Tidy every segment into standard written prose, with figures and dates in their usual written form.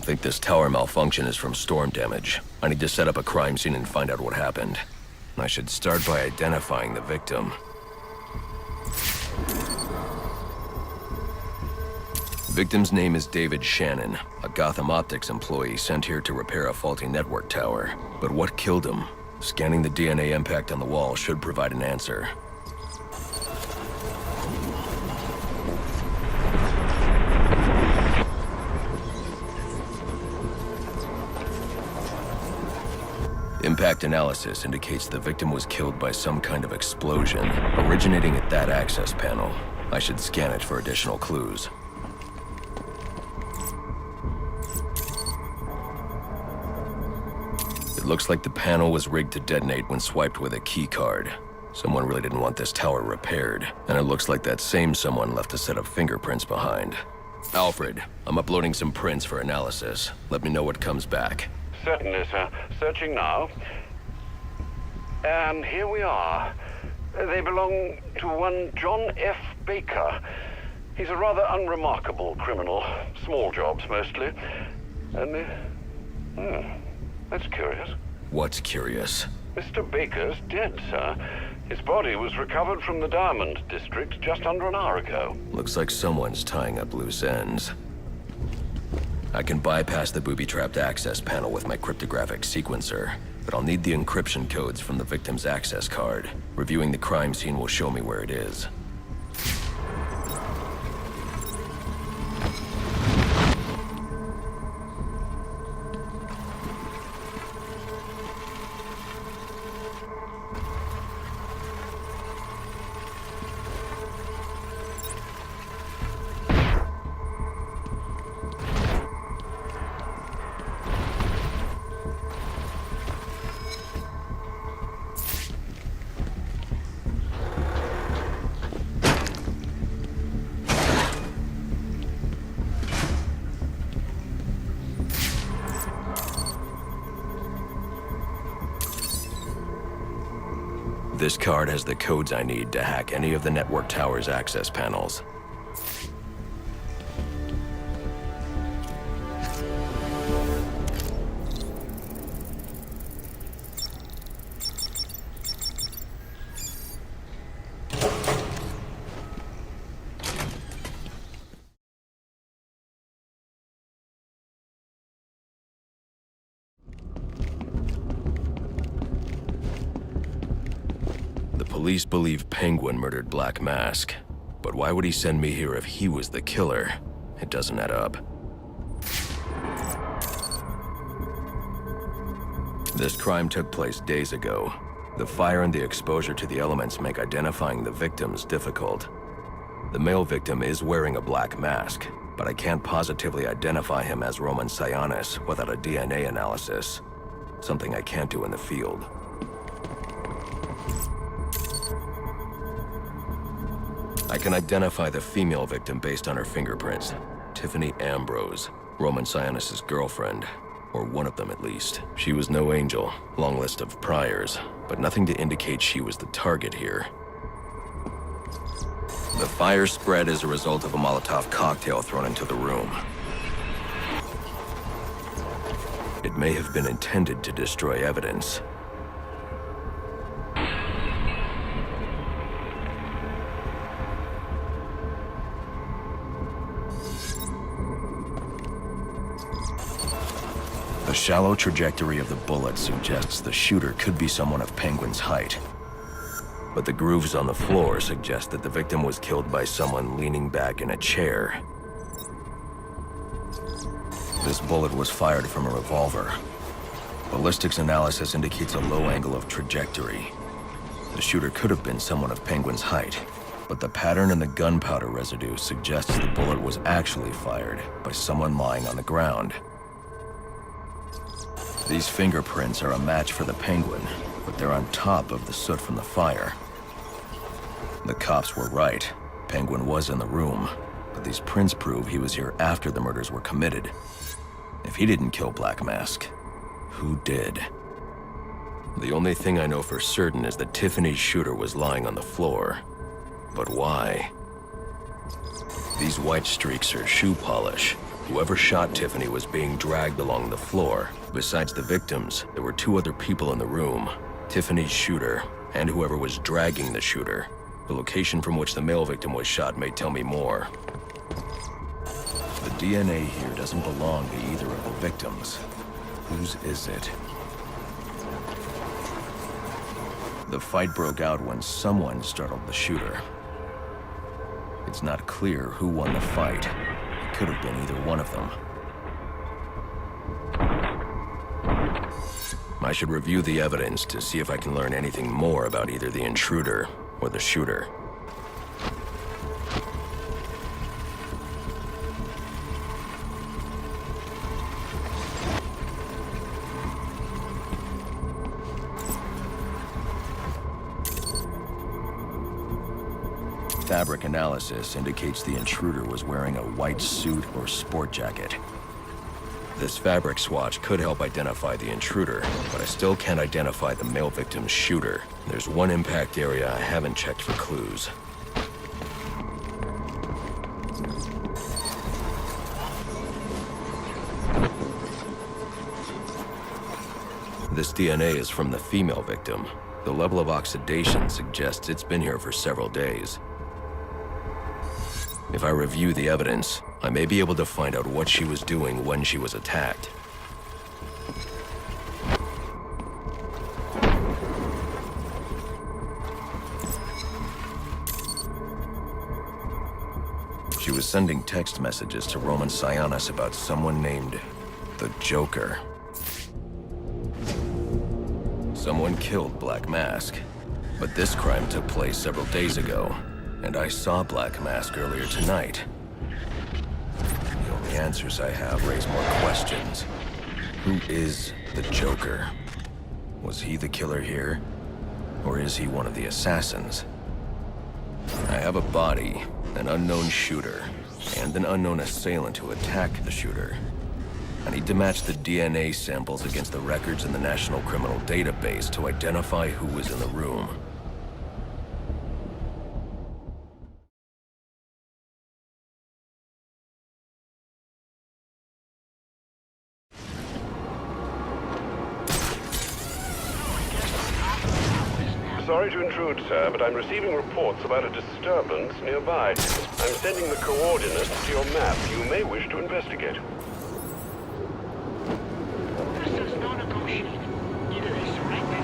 don't think this tower malfunction is from storm damage. I need to set up a crime scene and find out what happened. I should start by identifying the victim. Victim's name is David Shannon, a Gotham Optics employee sent here to repair a faulty network tower. But what killed him? Scanning the DNA impact on the wall should provide an answer. Impact analysis indicates the victim was killed by some kind of explosion, originating at that access panel. I should scan it for additional clues. It looks like the panel was rigged to detonate when swiped with a key card. Someone really didn't want this tower repaired, and it looks like that same someone left a set of fingerprints behind. Alfred, I'm uploading some prints for analysis. Let me know what comes back. Certainly, sir. Searching now. And here we are. They belong to one John F. Baker. He's a rather unremarkable criminal. Small jobs, mostly. And, that's curious. What's curious? Mr. Baker's dead, sir. His body was recovered from the Diamond District just under an hour ago. Looks like someone's tying up loose ends. I can bypass the booby-trapped access panel with my cryptographic sequencer, but I'll need the encryption codes from the victim's access card. Reviewing the crime scene will show me where it is. This card has the codes I need to hack any of the network tower's access panels. Police believe Penguin murdered Black Mask, but why would he send me here if he was the killer? It doesn't add up. This crime took place days ago. The fire and the exposure to the elements make identifying the victims difficult. The male victim is wearing a black mask, but I can't positively identify him as Roman Sionis without a DNA analysis, something I can't do in the field. I can identify the female victim based on her fingerprints. Tiffany Ambrose, Roman Sionis' girlfriend, or one of them at least. She was no angel, long list of priors, but nothing to indicate she was the target here. The fire spread as a result of a Molotov cocktail thrown into the room. It may have been intended to destroy evidence. The shallow trajectory of the bullet suggests the shooter could be someone of Penguin's height. But the grooves on the floor suggest that the victim was killed by someone leaning back in a chair. This bullet was fired from a revolver. Ballistics analysis indicates a low angle of trajectory. The shooter could have been someone of Penguin's height, but the pattern in the gunpowder residue suggests the bullet was actually fired by someone lying on the ground. These fingerprints are a match for the Penguin, but they're on top of the soot from the fire. The cops were right. Penguin was in the room, but these prints prove he was here after the murders were committed. If he didn't kill Black Mask, who did? The only thing I know for certain is that Tiffany's shooter was lying on the floor. But why? These white streaks are shoe polish, Whoever shot Tiffany was being dragged along the floor. Besides the victims, there were 2 other people in the room. Tiffany's shooter, and whoever was dragging the shooter. The location from which the male victim was shot may tell me more. The DNA here doesn't belong to either of the victims. Whose is it? The fight broke out when someone startled the shooter. It's not clear who won the fight. It could have been either one of them. I should review the evidence to see if I can learn anything more about either the intruder or the shooter. Fabric analysis indicates the intruder was wearing a white suit or sport jacket. This fabric swatch could help identify the intruder, but I still can't identify the male victim's shooter. There's one impact area I haven't checked for clues. This DNA is from the female victim. The level of oxidation suggests it's been here for several days. If I review the evidence, I may be able to find out what she was doing when she was attacked. She was sending text messages to Roman Sionis about someone named the Joker. Someone killed Black Mask, but this crime took place several days ago. And I saw Black Mask earlier tonight. The only answers I have raise more questions. Who is the Joker? Was he the killer here? Or is he one of the assassins? I have a body, an unknown shooter, and an unknown assailant who attacked the shooter. I need to match the DNA samples against the records in the National Criminal Database to identify who was in the room. Sorry to intrude, sir, but I'm receiving reports about a disturbance nearby. I'm sending the coordinates to your map. You may wish to investigate. This is no negotiating. Either they surrender.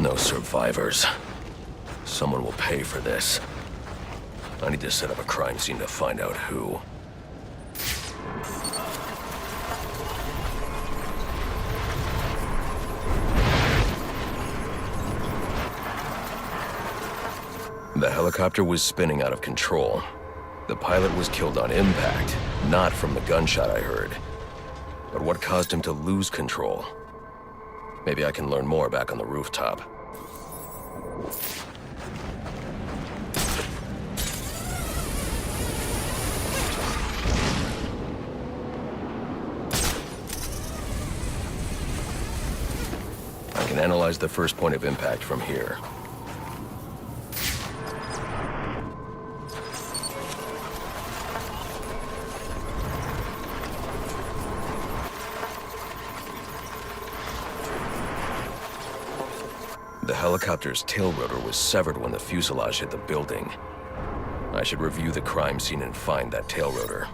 No survivors. Someone will pay for this. I need to set up a crime scene to find out who. The helicopter was spinning out of control. The pilot was killed on impact, not from the gunshot I heard. But what caused him to lose control? Maybe I can learn more back on the rooftop. I can analyze the first point of impact from here. The helicopter's tail rotor was severed when the fuselage hit the building. I should review the crime scene and find that tail rotor.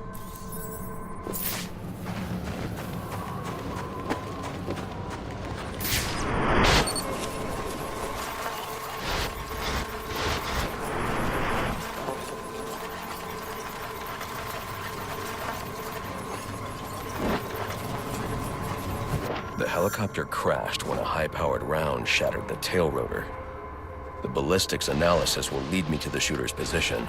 The helicopter crashed when a high-powered round shattered the tail rotor. The ballistics analysis will lead me to the shooter's position.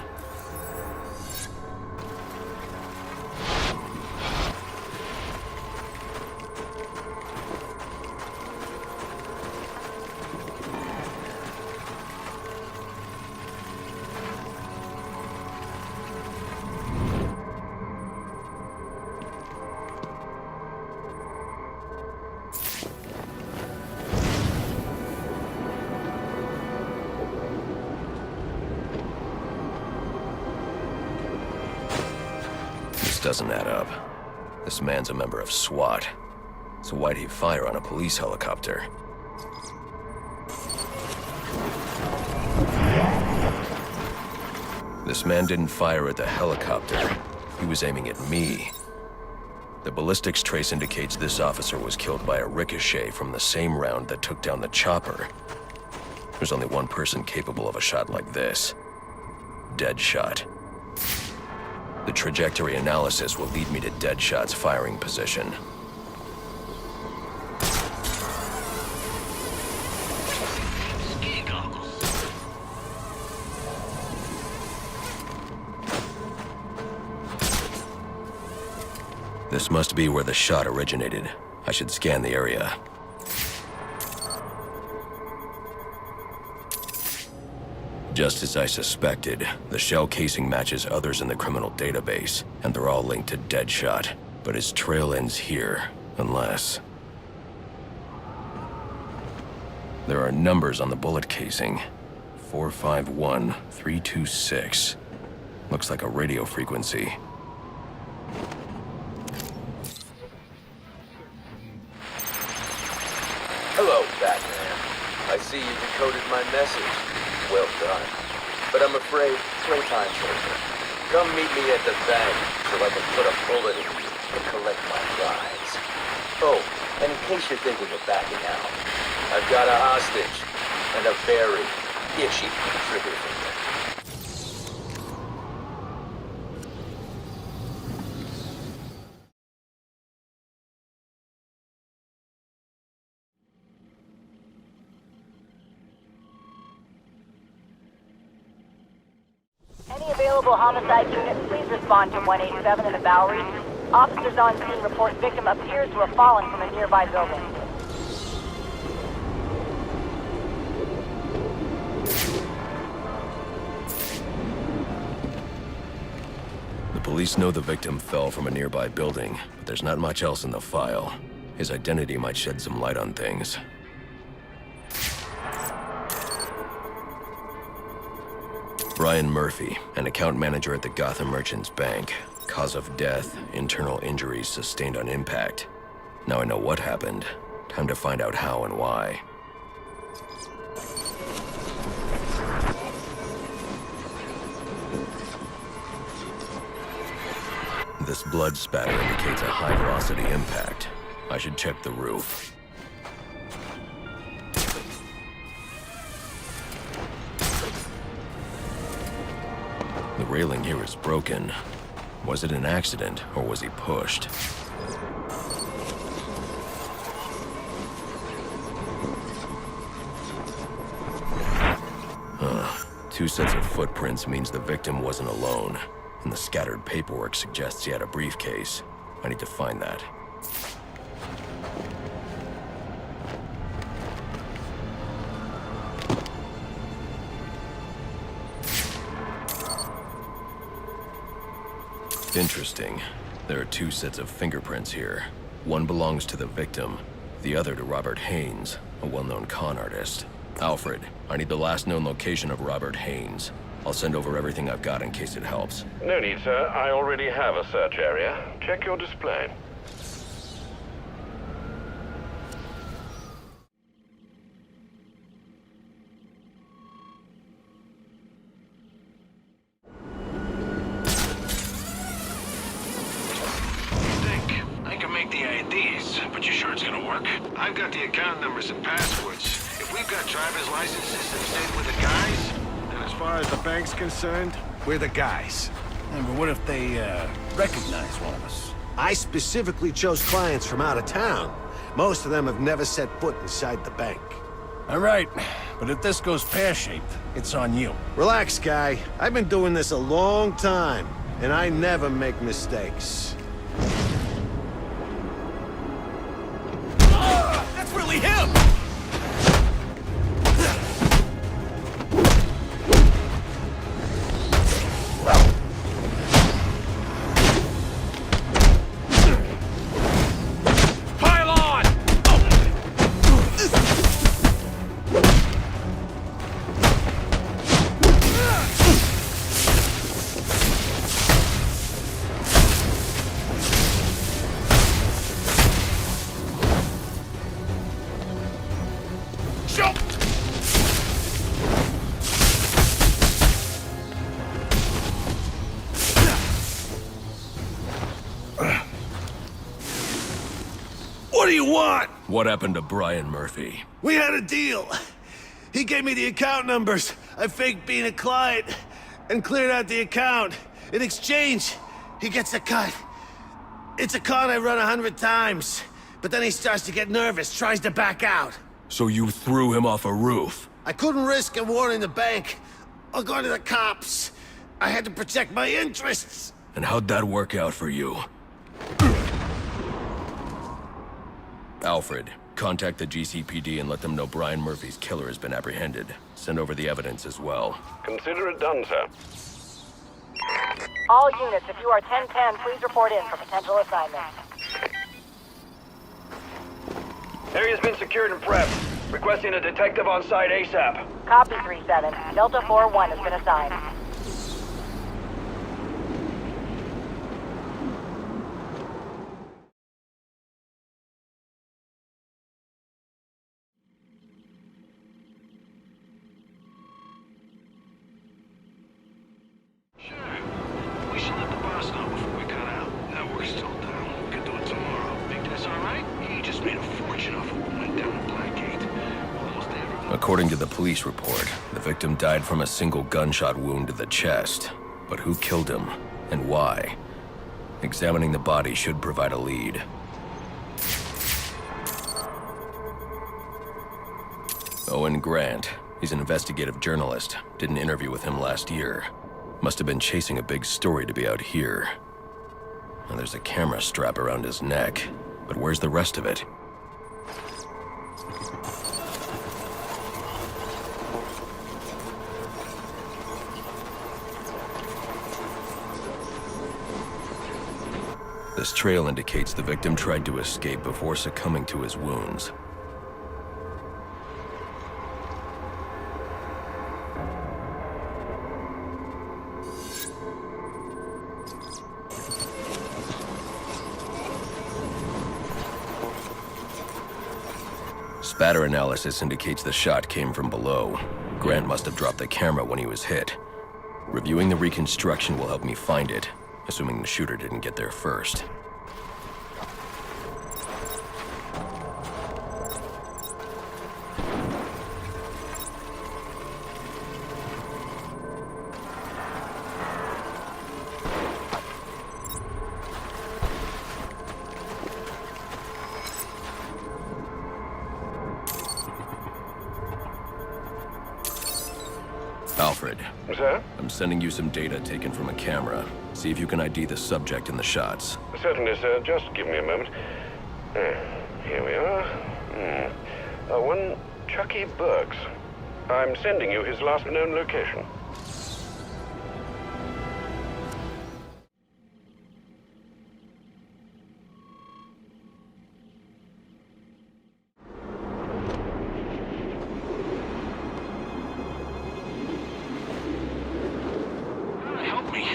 Doesn't add up. This man's a member of SWAT. So why'd he fire on a police helicopter? This man didn't fire at the helicopter. He was aiming at me. The ballistics trace indicates this officer was killed by a ricochet from the same round that took down the chopper. There's only one person capable of a shot like this. Deadshot. The trajectory analysis will lead me to Deadshot's firing position. Ski goggles. This must be where the shot originated. I should scan the area. Just as I suspected, the shell casing matches others in the criminal database, and they're all linked to Deadshot. But his trail ends here, unless... There are numbers on the bullet casing. 451326. Looks like a radio frequency. Hello, Batman. I see you decoded my message. Well done. But I'm afraid playtime's over. Come meet me at the bank so I can put a bullet in you and collect my prize. Oh, and in case you're thinking of backing out, I've got a hostage and a very itchy trigger finger. Any available homicide units, please respond to 187 in the Bowery. Officers on scene report victim appears to have fallen from a nearby building. The police know the victim fell from a nearby building, but there's not much else in the file. His identity might shed some light on things. Brian Murphy, an account manager at the Gotham Merchants Bank. Cause of death, internal injuries sustained on impact. Now I know what happened. Time to find out how and why. This blood spatter indicates a high-velocity impact. I should check the roof. The railing here is broken. Was it an accident, or was he pushed? Two sets of footprints means the victim wasn't alone, and the scattered paperwork suggests he had a briefcase. I need to find that. Interesting. There are two sets of fingerprints here. One belongs to the victim, the other to Robert Haynes, a well-known con artist. Alfred, I need the last known location of Robert Haynes. I'll send over everything I've got in case it helps. No need, sir. I already have a search area. Check your display. I can make the IDs, but you sure it's gonna work? I've got the account numbers and passwords. If we've got driver's licenses that stayed with the guys, then as far as the bank's concerned, we're the guys. Yeah, but what if they recognize one of us? I specifically chose clients from out of town. Most of them have never set foot inside the bank. All right, but if this goes pear-shaped, it's on you. Relax, guy. I've been doing this a long time, and I never make mistakes. That's really him! What do you want? What happened to Brian Murphy? We had a deal. He gave me the account numbers. I faked being a client and cleared out the account. In exchange, he gets a cut. It's a con I run 100 times. But then he starts to get nervous, tries to back out. So you threw him off a roof? I couldn't risk him warning the bank or going to the cops. I had to protect my interests. And how'd that work out for you? Alfred, contact the GCPD and let them know Brian Murphy's killer has been apprehended. Send over the evidence as well. Consider it done, sir. All units, if you are 1010, please report in for potential assignment. Area's been secured and prepped. Requesting a detective on site ASAP. Copy 3-7. Delta 4-1 has been assigned. We should let the boss know before we cut out. That work's still down. We can do it tomorrow. Think that's all right? He just made a fortune off of what went down at Blackgate. Almost everyone. According to the police report, the victim died from a single gunshot wound to the chest. But who killed him, and why? Examining the body should provide a lead. Owen Grant. He's an investigative journalist. Did an interview with him last year. Must have been chasing a big story to be out here. And there's a camera strap around his neck. But where's the rest of it? This trail indicates the victim tried to escape before succumbing to his wounds. Spatter analysis indicates the shot came from below. Grant must have dropped the camera when he was hit. Reviewing the reconstruction will help me find it, assuming the shooter didn't get there first. Alfred. Sir? I'm sending you some data taken from a camera. See if you can ID the subject in the shots. Certainly, sir. Just give me a moment. Here we are. One Chucky Burks. I'm sending you his last known location. Help me.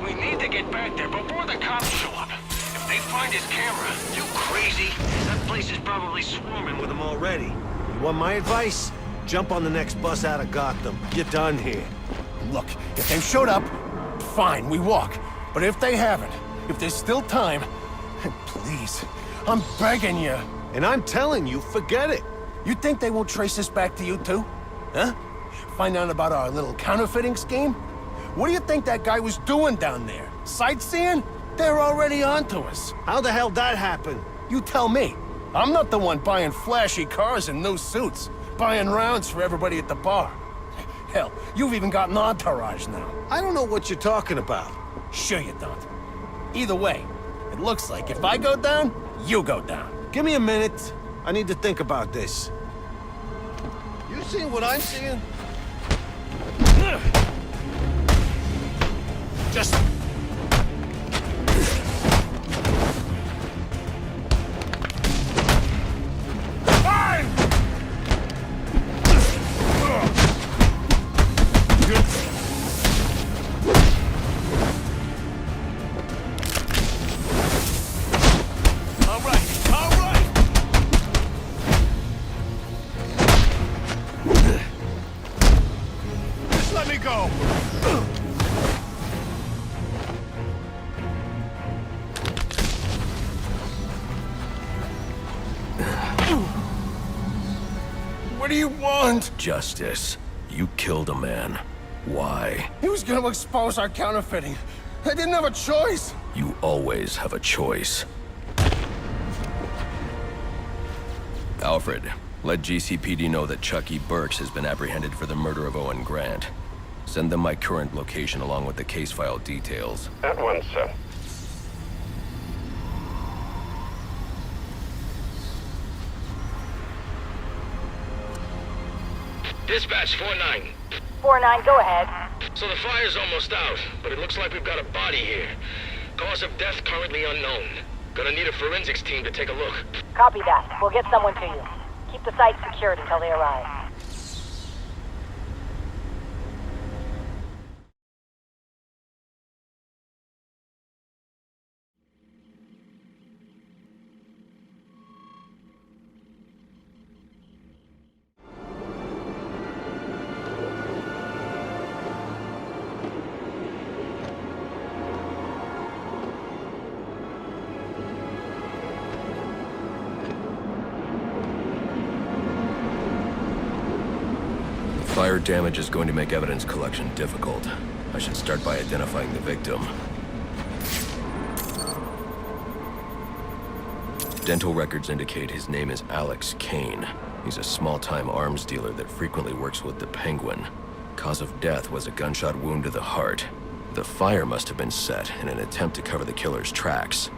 We need to get back there before the cops show up. If they find his camera, you crazy? That place is probably swarming with them already. You want my advice? Jump on the next bus out of Gotham. You're done here. Look, if they've showed up, fine, we walk. But if they haven't, if there's still time, please, I'm begging you. And I'm telling you, forget it. You think they won't trace this back to you too? Huh? Find out about our little counterfeiting scheme? What do you think that guy was doing down there? Sightseeing? They're already onto us. How the hell that happen? You tell me. I'm not the one buying flashy cars and new suits, buying rounds for everybody at the bar. Hell, you've even got an entourage now. I don't know what you're talking about. Sure you don't. Either way, it looks like if I go down, you go down. Give me a minute. I need to think about this. You seeing what I'm seeing? Just... Fine! All right. Just let me go. What do you want? Justice. You killed a man. Why? He was gonna expose our counterfeiting. I didn't have a choice. You always have a choice. Alfred, let GCPD know that Chucky Burks has been apprehended for the murder of Owen Grant. Send them my current location along with the case file details. At once, sir. Dispatch 4-9. 4-9, go ahead. So the fire's almost out, but it looks like we've got a body here. Cause of death currently unknown. Gonna need a forensics team to take a look. Copy that. We'll get someone to you. Keep the site secured until they arrive. Fire damage is going to make evidence collection difficult. I should start by identifying the victim. Dental records indicate his name is Alex Kane. He's a small-time arms dealer that frequently works with the Penguin. Cause of death was a gunshot wound to the heart. The fire must have been set in an attempt to cover the killer's tracks.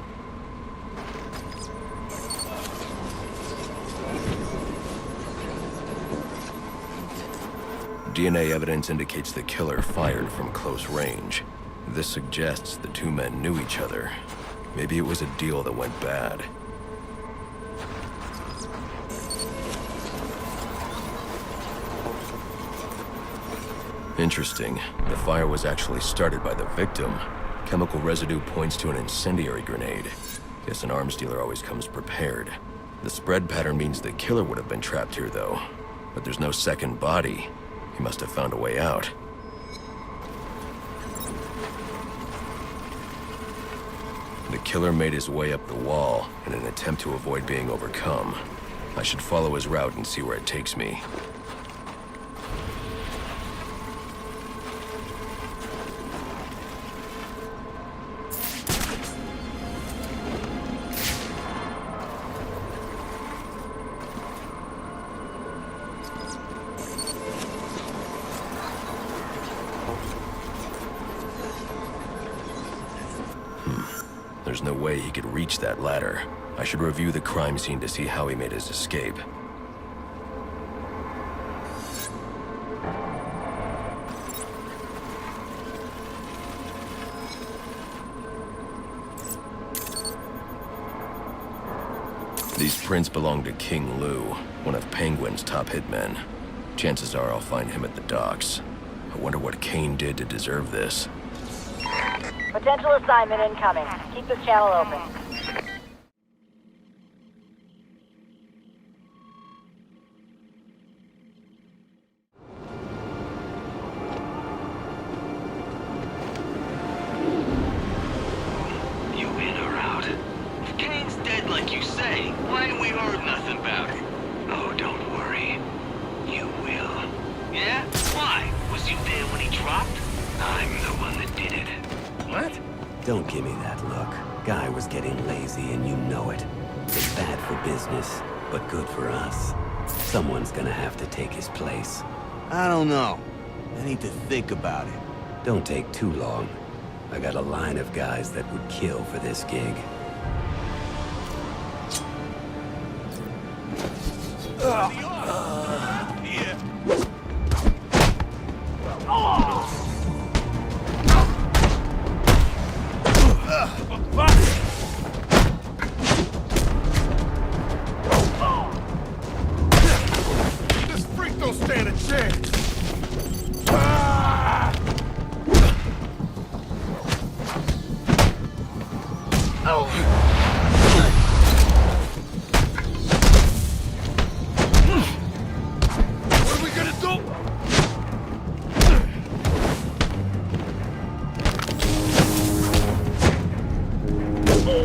DNA evidence indicates the killer fired from close range. This suggests the two men knew each other. Maybe it was a deal that went bad. Interesting. The fire was actually started by the victim. Chemical residue points to an incendiary grenade. Guess an arms dealer always comes prepared. The spread pattern means the killer would have been trapped here, though. But there's no second body. He must have found a way out. The killer made his way up the wall in an attempt to avoid being overcome. I should follow his route and see where it takes me. There's no way he could reach that ladder. I should review the crime scene to see how he made his escape. These prints belong to King Lou, one of Penguin's top hitmen. Chances are I'll find him at the docks. I wonder what Kane did to deserve this. Potential assignment incoming. Keep this channel open. You in or out? If Kane's dead like you say, why ain't we heard nothing about it? Oh, don't worry. You will. Yeah? Why? Was you there when he dropped? I'm the one that did it. What? Don't give me that look. Guy was getting lazy and you know it. It's bad for business, but good for us. Someone's gonna have to take his place. I don't know. I need to think about it. Don't take too long. I got a line of guys that would kill for this gig. This freak don't stand a chance! What are we gonna do?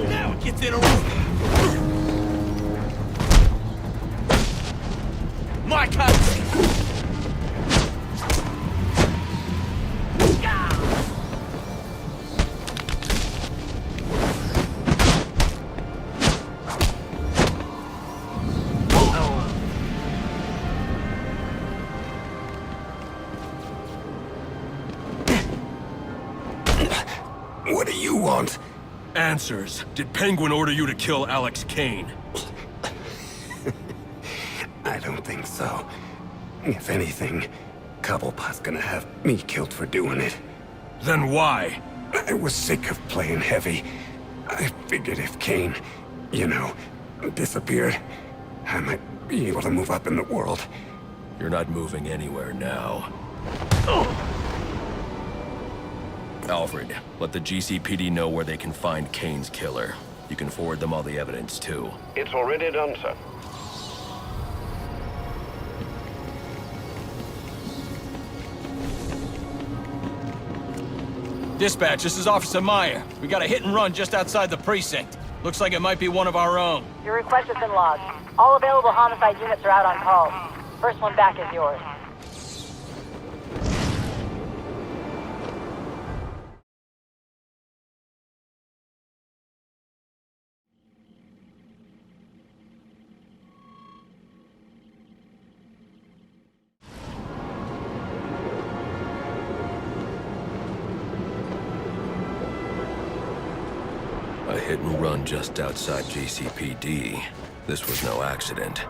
Now it gets in a room. My cut. What do you want? Answers. Did Penguin order you to kill Alex Kane? I don't think so. If anything, Cobblepot's gonna have me killed for doing it. Then why? I was sick of playing heavy. I figured if Kane, you know, disappeared, I might be able to move up in the world. You're not moving anywhere now. Alfred, let the GCPD know where they can find Kane's killer. You can forward them all the evidence, too. It's already done, sir. Dispatch, this is Officer Meyer. We got a hit and run just outside the precinct. Looks like it might be one of our own. Your request has been logged. All available homicide units are out on call. First one back is yours. A hit and run just outside GCPD. This was no accident.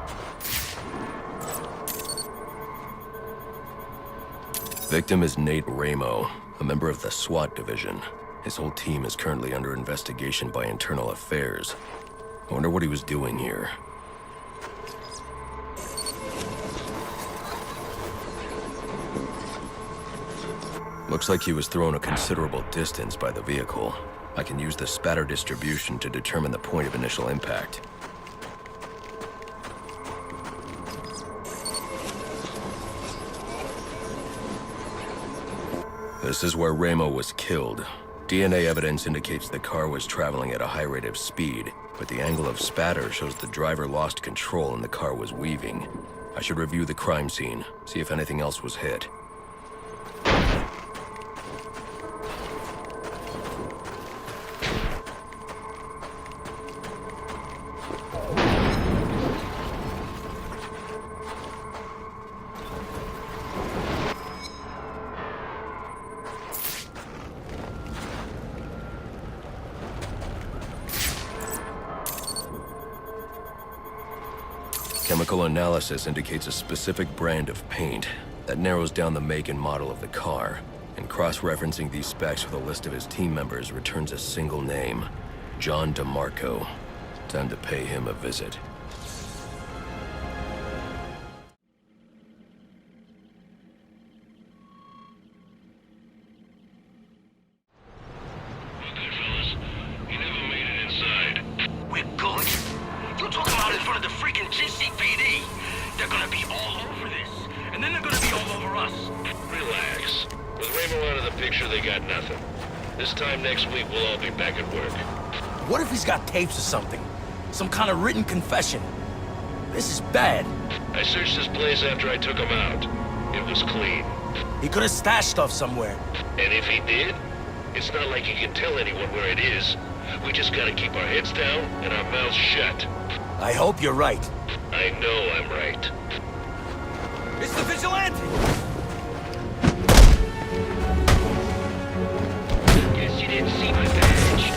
Victim is Nate Ramo, a member of the SWAT division. His whole team is currently under investigation by Internal Affairs. I wonder what he was doing here. Looks like he was thrown a considerable distance by the vehicle. I can use the spatter distribution to determine the point of initial impact. This is where Ramo was killed. DNA evidence indicates the car was traveling at a high rate of speed, but the angle of spatter shows the driver lost control and the car was weaving. I should review the crime scene, see if anything else was hit. Chemical analysis indicates a specific brand of paint. That narrows down the make and model of the car. And cross-referencing these specs with a list of his team members returns a single name. John DeMarco. Time to pay him a visit. What if he's got tapes or something? Some kind of written confession? This is bad. I searched his place after I took him out. It was clean. He could have stashed stuff somewhere. And if he did, it's not like he can tell anyone where it is. We just gotta keep our heads down and our mouths shut. I hope you're right. I know I'm right. It's the vigilante! Guess you didn't see my badge.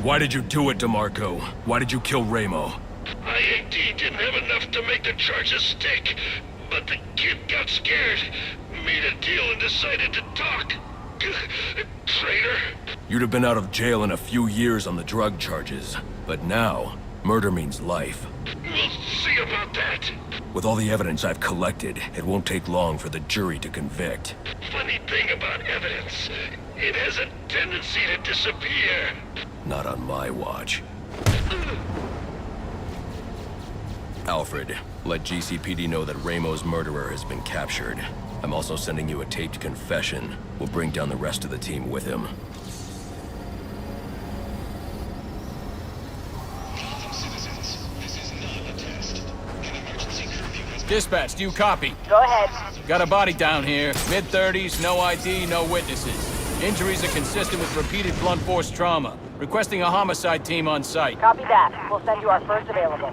Why did you do it, DeMarco? Why did you kill Ramo? I indeed didn't have enough to make the charges stick, but the kid got scared, made a deal and decided to talk. Traitor. You'd have been out of jail in a few years on the drug charges. But now, murder means life. We'll see about that. With all the evidence I've collected, it won't take long for the jury to convict. Funny thing about evidence, it has a tendency to disappear. Not on my watch. Alfred, let GCPD know that Ramo's murderer has been captured. I'm also sending you a taped confession. We'll bring down the rest of the team with him. Dispatch, do you copy? Go ahead. Got a body down here. Mid-30s, no ID, no witnesses. Injuries are consistent with repeated blunt force trauma. Requesting a homicide team on site. Copy that. We'll send you our first available.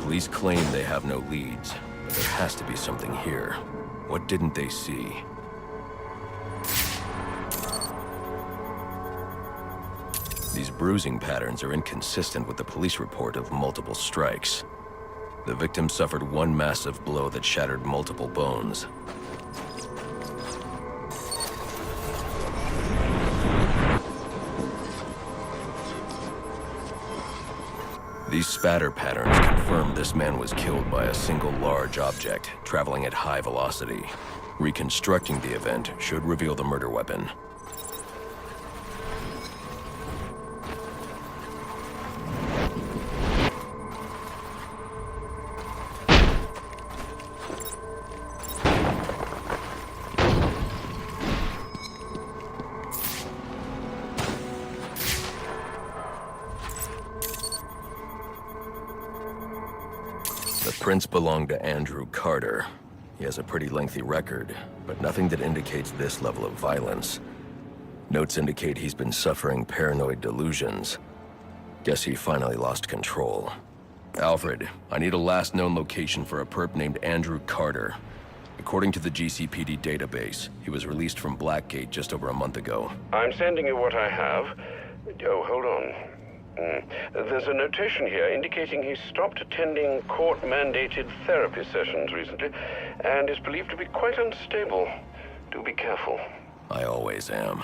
Police claim they have no leads, but there has to be something here. What didn't they see? These bruising patterns are inconsistent with the police report of multiple strikes. The victim suffered one massive blow that shattered multiple bones. These spatter patterns confirm this man was killed by a single large object, traveling at high velocity. Reconstructing the event should reveal the murder weapon. The prints belong to Andrew Carter. He has a pretty lengthy record, but nothing that indicates this level of violence. Notes indicate he's been suffering paranoid delusions. Guess he finally lost control. Alfred, I need a last known location for a perp named Andrew Carter. According to the GCPD database, he was released from Blackgate just over a month ago. I'm sending you what I have. Oh, hold on. There's a notation here indicating he stopped attending court-mandated therapy sessions recently and is believed to be quite unstable. Do be careful. I always am.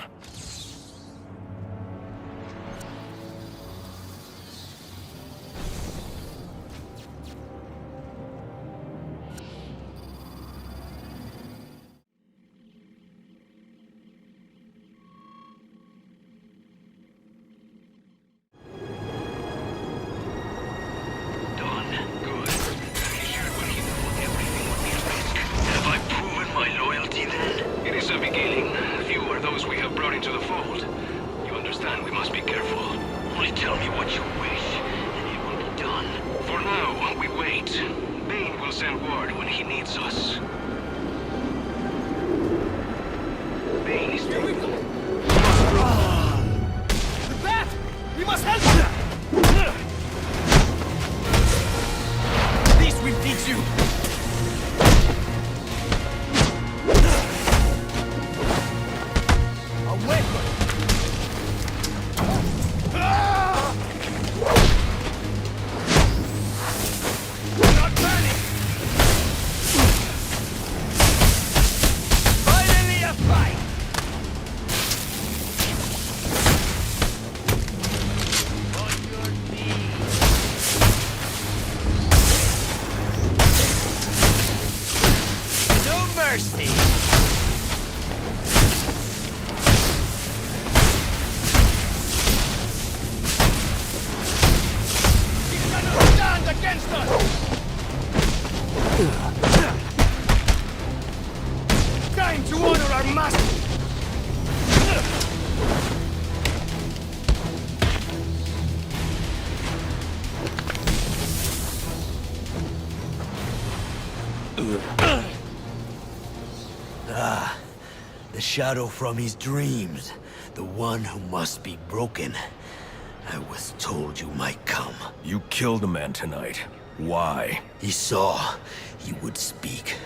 Time to honor our master! The shadow from his dreams. The one who must be broken. I was told you might come. You killed a man tonight. Why? He saw. He would speak.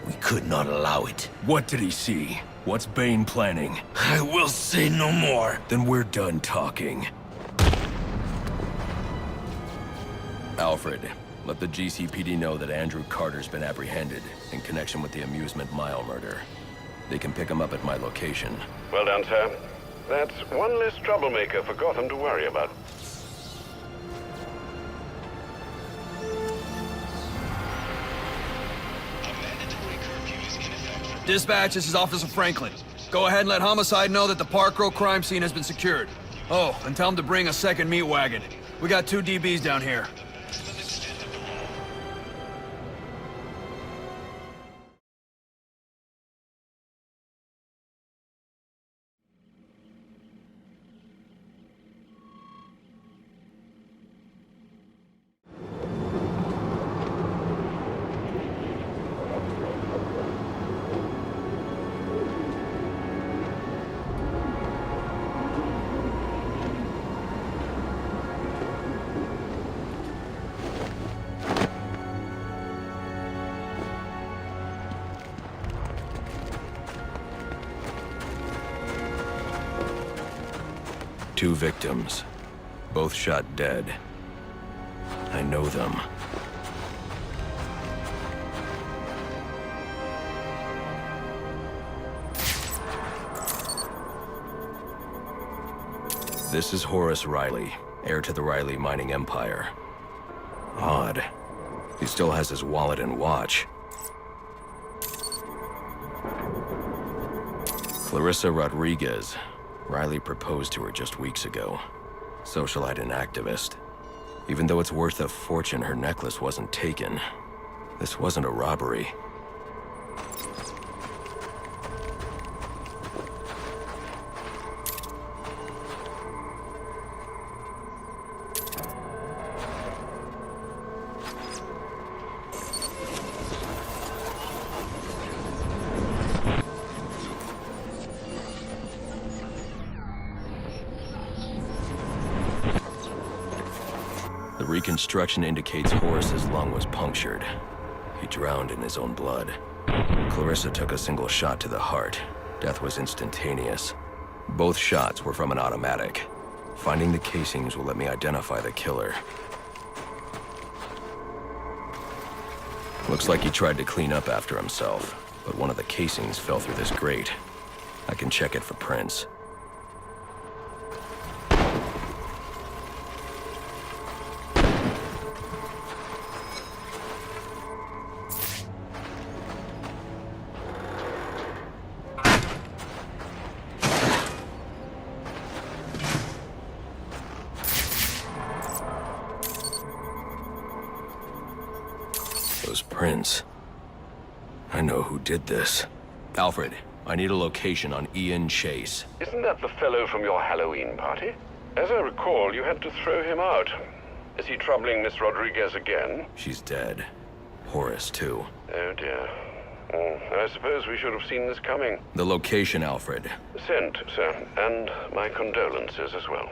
We could not allow it. What did he see? What's Bane planning? I will say no more. Then we're done talking. Alfred, let the GCPD know that Andrew Carter's been apprehended in connection with the Amusement Mile murder. They can pick him up at my location. Well done, sir. That's one less troublemaker for Gotham to worry about. Dispatch, this is Officer Franklin. Go ahead and let Homicide know that the Park Row crime scene has been secured. Oh, and tell him to bring a second meat wagon. We got 2 DBs down here. Two victims, both shot dead. I know them. This is Horace Riley, heir to the Riley mining empire. Odd. He still has his wallet and watch. Clarissa Rodriguez. Riley proposed to her just weeks ago. Socialite and activist. Even though it's worth a fortune, her necklace wasn't taken. This wasn't a robbery. Reconstruction indicates Horace's lung was punctured. He drowned in his own blood. Clarissa took a single shot to the heart. Death was instantaneous. Both shots were from an automatic. Finding the casings will let me identify the killer. Looks like he tried to clean up after himself, but one of the casings fell through this grate. I can check it for prints. Those prints. I know who did this. Alfred, I need a location on Ian Chase. Isn't that the fellow from your Halloween party? As I recall, you had to throw him out. Is he troubling Miss Rodriguez again? She's dead. Horace, too. Oh, dear. I suppose we should have seen this coming. The location, Alfred. Sent, sir. And my condolences as well.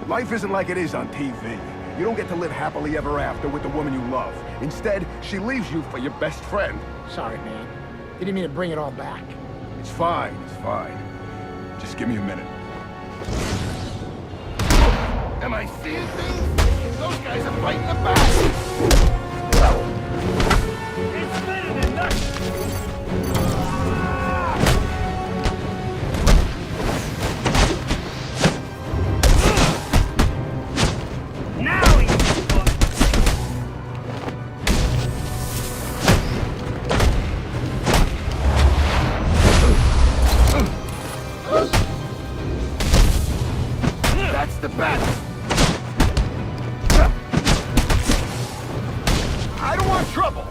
Life isn't like it is on TV. You don't get to live happily ever after with the woman you love. Instead, she leaves you for your best friend. Sorry, man. Didn't mean to bring it all back. It's fine, it's fine. Just give me a minute. Am I seeing things? Those guys are fighting the back! It's better than nothing! Now he's That's the best! I don't want trouble!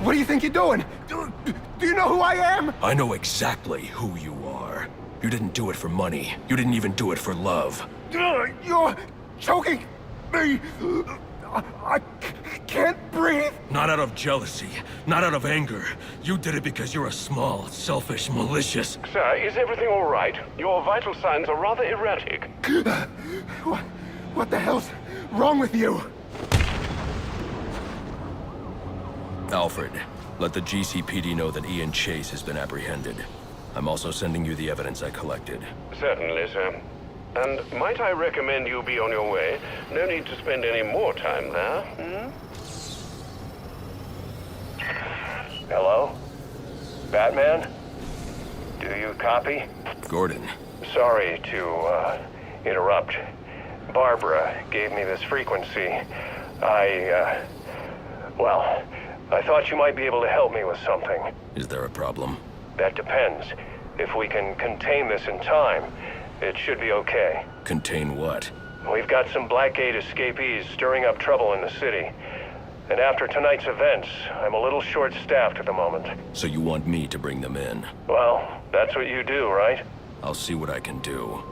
What do you think you're doing? Do you know who I am? I know exactly who you are. You didn't do it for money. You didn't even do it for love. You're choking me! I can't breathe! Not out of jealousy, not out of anger. You did it because you're a small, selfish, malicious... Sir, is everything all right? Your vital signs are rather erratic. What the hell's wrong with you? Alfred, let the GCPD know that Ian Chase has been apprehended. I'm also sending you the evidence I collected. Certainly, sir. And might I recommend you be on your way? No need to spend any more time there, Hello? Batman? Do you copy? Gordon. Sorry to, interrupt. Barbara gave me this frequency. Well, I thought you might be able to help me with something. Is there a problem? That depends. If we can contain this in time, it should be okay. Contain what? We've got some Blackgate escapees stirring up trouble in the city. And after tonight's events, I'm a little short-staffed at the moment. So you want me to bring them in? Well, that's what you do, right? I'll see what I can do.